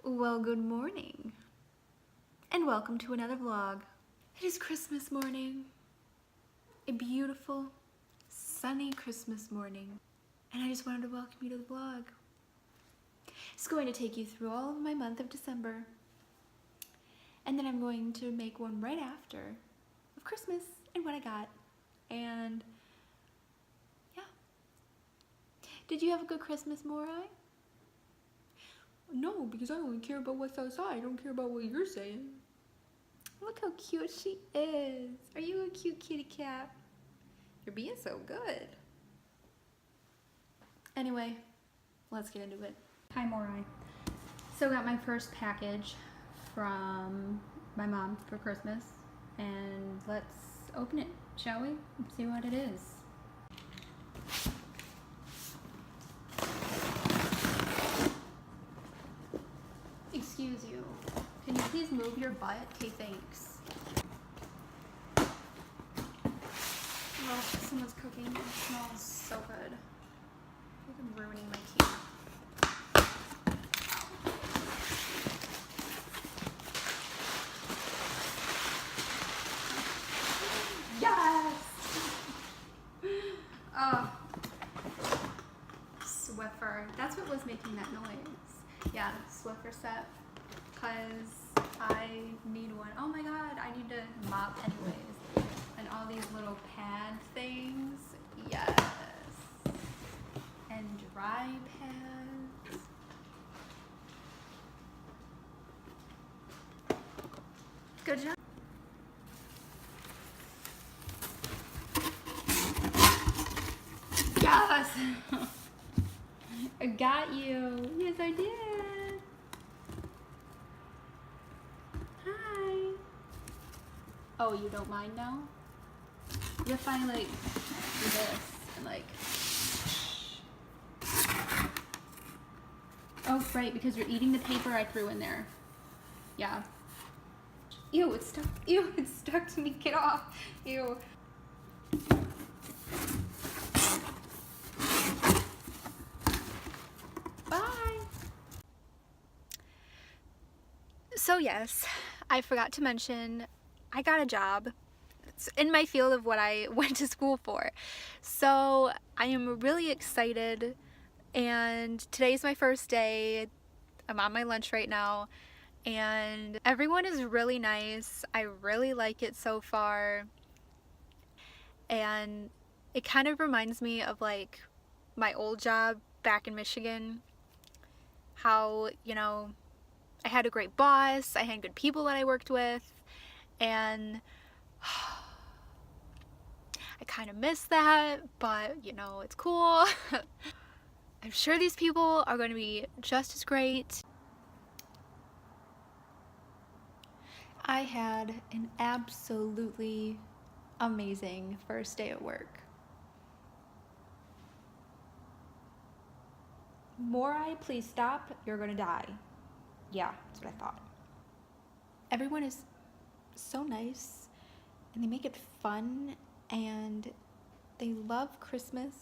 Well, good morning, and welcome to another vlog. It is Christmas morning, a beautiful, sunny Christmas morning, and I just wanted to welcome you to the vlog. It's going to take you through all of my month of December, and then I'm going to make one right after of Christmas and what I got, and yeah. Did you have a good Christmas, Morai? No, because I only care about what's outside. I don't care about what you're saying. Look how cute she is. Are you a cute kitty cat? You're being so good. Anyway, let's get into it. Hi, Morai. So I got my first package from my mom for Christmas. And let's open it, shall we? See what it is. Excuse you. Can you please move your butt? Okay, thanks. Oh, someone's cooking. It smells so good. I think I'm ruining my cake. Yes! Oh. Swiffer. That's what was making that noise. Yeah, Swiffer set. Because I need one. Oh my god, I need to mop anyways. And all these little pad things. Yes. And dry pads. Good job. Yes! I got you. Yes, I did. Hi. Oh, you don't mind now? If I like do this and like. Oh, right, because you're eating the paper I threw in there. Yeah. Ew, it's stuck. Ew, it's stuck to me. Get off. Ew. Bye. So yes, I forgot to mention I got a job. It's in my field of what I went to school for. So I am really excited, and today's my first day. I'm on my lunch right now, and everyone is really nice. I really like it so far, and it kind of reminds me of like my old job back in Michigan. How, you know, I had a great boss, I had good people that I worked with, and I kind of miss that, but you know, it's cool. I'm sure these people are going to be just as great. I had an absolutely amazing first day at work. Morai, please stop. You're gonna die. Yeah, that's what I thought. Everyone is so nice, and they make it fun, and they love Christmas,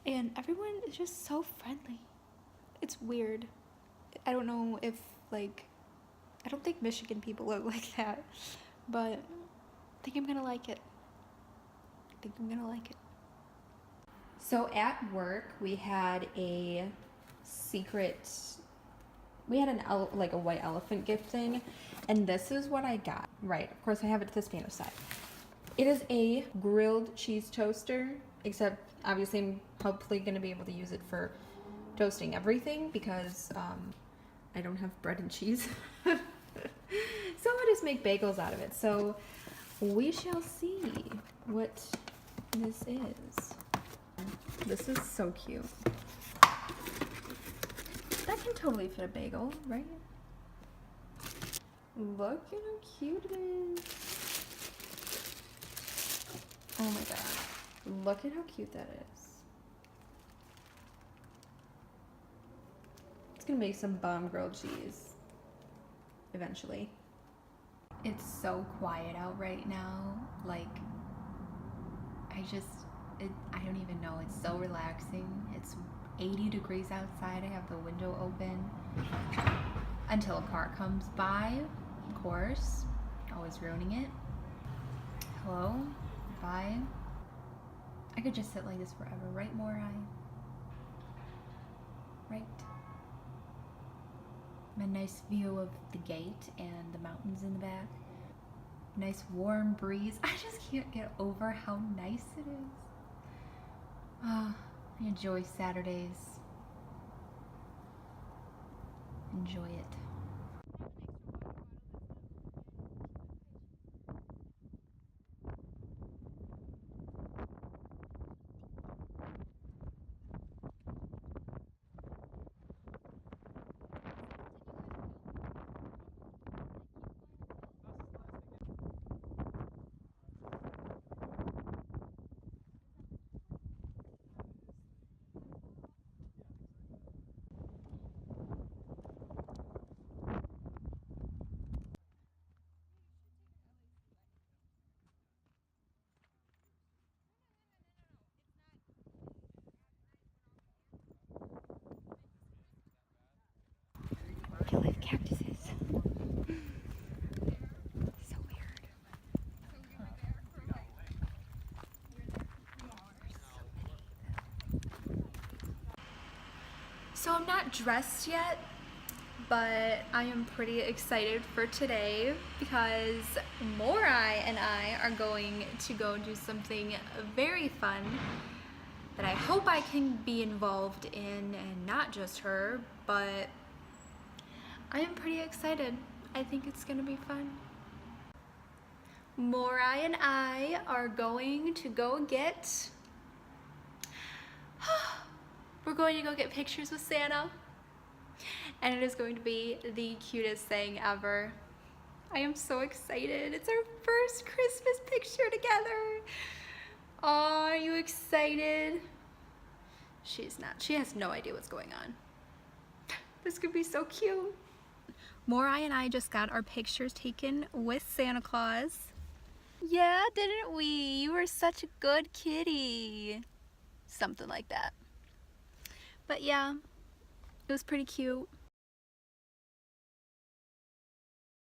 and everyone is just so friendly. It's weird. I don't know if, like, I don't think Michigan people are like that, but I think I'm gonna like it. So at work, we had a like a white elephant gift thing, and this is what I got. Right, of course I have it to the Spanish side. It is a grilled cheese toaster, except obviously I'm hopefully going to be able to use it for toasting everything because I don't have bread and cheese. So I'll just make bagels out of it. So we shall see what this is. This is so cute. That can totally fit a bagel, right? Look at how cute it is. Oh my god. Look at how cute that is. It's gonna make some bomb grilled cheese eventually. It's so quiet out right now. Like, I don't even know. It's so relaxing. 80 degrees outside. I have the window open until a car comes by, of course. Always ruining it. Hello? Bye. I could just sit like this forever, right, Morai? Right? A nice view of the gate and the mountains in the back. Nice warm breeze. I just can't get over how nice it is. I enjoy Saturdays. Enjoy it. Kill live cactuses. So weird. So I'm not dressed yet, but I am pretty excited for today because Morai and I are going to go do something very fun that I hope I can be involved in, and not just her, but I am pretty excited. I think it's gonna be fun. Morai and I are going to go get we're going to go get pictures with Santa, and it is going to be the cutest thing ever. I am so excited. It's our first Christmas picture together. Aw, are you excited? She's not. She has no idea what's going on. This could be so cute. Morai and I just got our pictures taken with Santa Claus. Yeah, didn't we? You were such a good kitty. Something like that. But yeah, it was pretty cute.